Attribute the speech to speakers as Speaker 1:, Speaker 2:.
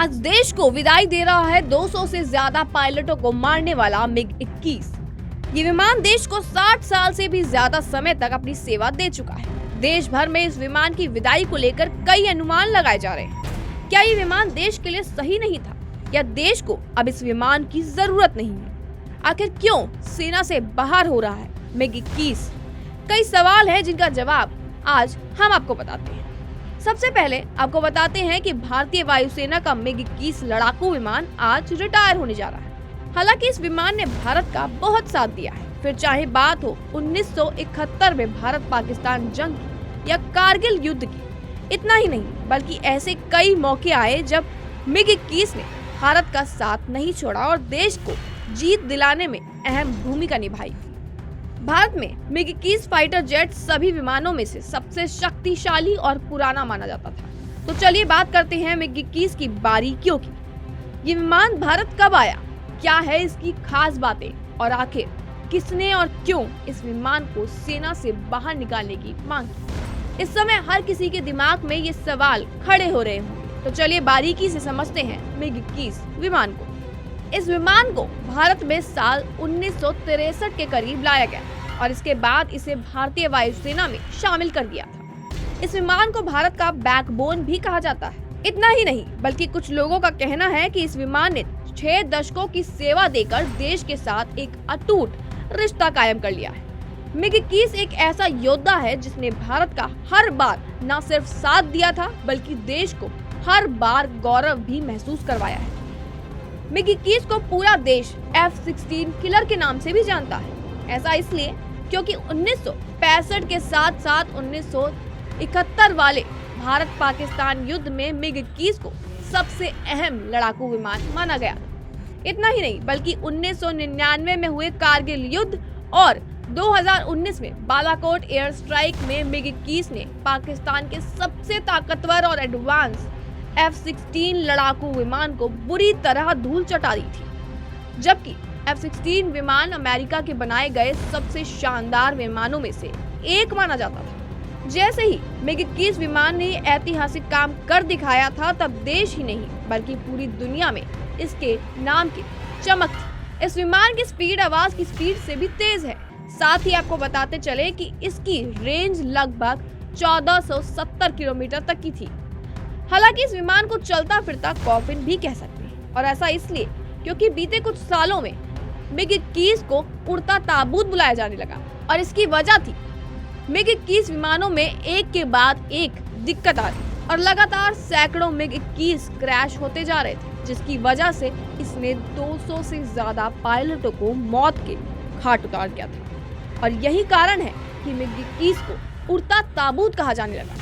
Speaker 1: आज देश को विदाई दे रहा है 200 से ज्यादा पायलटों को मारने वाला मिग-21। ये विमान देश को 60 साल से भी ज्यादा समय तक अपनी सेवा दे चुका है। देश भर में इस विमान की विदाई को लेकर कई अनुमान लगाए जा रहे हैं। क्या ये विमान देश के लिए सही नहीं था या देश को अब इस विमान की जरूरत नहीं है? आखिर क्यों सेना से बाहर हो रहा है मिग-21? कई सवाल हैं जिनका जवाब आज हम आपको बताते हैं। सबसे पहले आपको बताते हैं कि भारतीय वायुसेना का मिग-21 लड़ाकू विमान आज रिटायर होने जा रहा है। हालांकि इस विमान ने भारत का बहुत साथ दिया है, फिर चाहे बात हो 1971 में भारत पाकिस्तान जंग की या कारगिल युद्ध की। इतना ही नहीं बल्कि ऐसे कई मौके आए जब मिग-21 ने भारत का साथ नहीं छोड़ा और देश को जीत दिलाने में अहम भूमिका निभाई। भारत में मिग-21 फाइटर जेट सभी विमानों में से सबसे शक्तिशाली और पुराना माना जाता था। तो चलिए बात करते हैं मिग-21 की बारीकियों की। ये विमान भारत कब आया, क्या है इसकी खास बातें और आखिर किसने और क्यों इस विमान को सेना से बाहर निकालने की मांग की? इस समय हर किसी के दिमाग में ये सवाल खड़े हो रहे होंगे। तो चलिए बारीकी से समझते हैं मिग-21 विमान को। इस विमान को भारत में साल 1963 के करीब लाया गया और इसके बाद इसे भारतीय वायुसेना में शामिल कर दिया था। इस विमान को भारत का बैकबोन भी कहा जाता है। इतना ही नहीं बल्कि कुछ लोगों का कहना है कि इस विमान ने 6 दशकों की सेवा देकर देश के साथ एक अटूट रिश्ता कायम कर लिया है। मिग-21 एक ऐसा योद्धा है जिसने भारत का हर बार न सिर्फ साथ दिया था बल्कि देश को हर बार गौरव भी महसूस करवाया है। मिग-21 को पूरा देश F-16 किलर के नाम से भी जानता है। ऐसा इसलिए क्योंकि 1965 के साथ साथ 1971 वाले भारत पाकिस्तान युद्ध में मिग-21 को सबसे अहम लड़ाकू विमान माना गया। इतना ही नहीं बल्कि 1999 में हुए कारगिल युद्ध और 2019 में बालाकोट एयर स्ट्राइक में मिग-21 ने पाकिस्तान के सबसे ताकतवर और एडवांस F-16 लड़ाकू विमान को बुरी तरह धूल चटा दी थी। जबकि F-16 विमान अमेरिका के बनाए गए सबसे शानदार विमानों में से एक माना जाता था। जैसे ही मिग-21 विमान ने ऐतिहासिक काम कर दिखाया था तब देश ही नहीं बल्कि पूरी दुनिया में इसके नाम की चमक थी। इस विमान की स्पीड आवाज की स्पीड से भी तेज है। साथ ही आपको बताते चले कि इसकी रेंज लगभग 1470 किलोमीटर तक की थी। हालांकि इस विमान को चलता फिरता कॉफिन भी कह सकते हैं और ऐसा इसलिए क्योंकि बीते कुछ सालों में मिग-21 को उड़ता ताबूत बुलाया जाने लगा और इसकी वजह थी मिग-21 विमानों में एक के बाद एक दिक्कत आ रही और लगातार सैकड़ों मिग-21 क्रैश होते जा रहे थे, जिसकी वजह से इसने 200 से ज्यादा पायलटों को मौत के घाट उतार दिया था। और यही कारण है कि मिग-21 को उड़ता ताबूत कहा जाने लगा।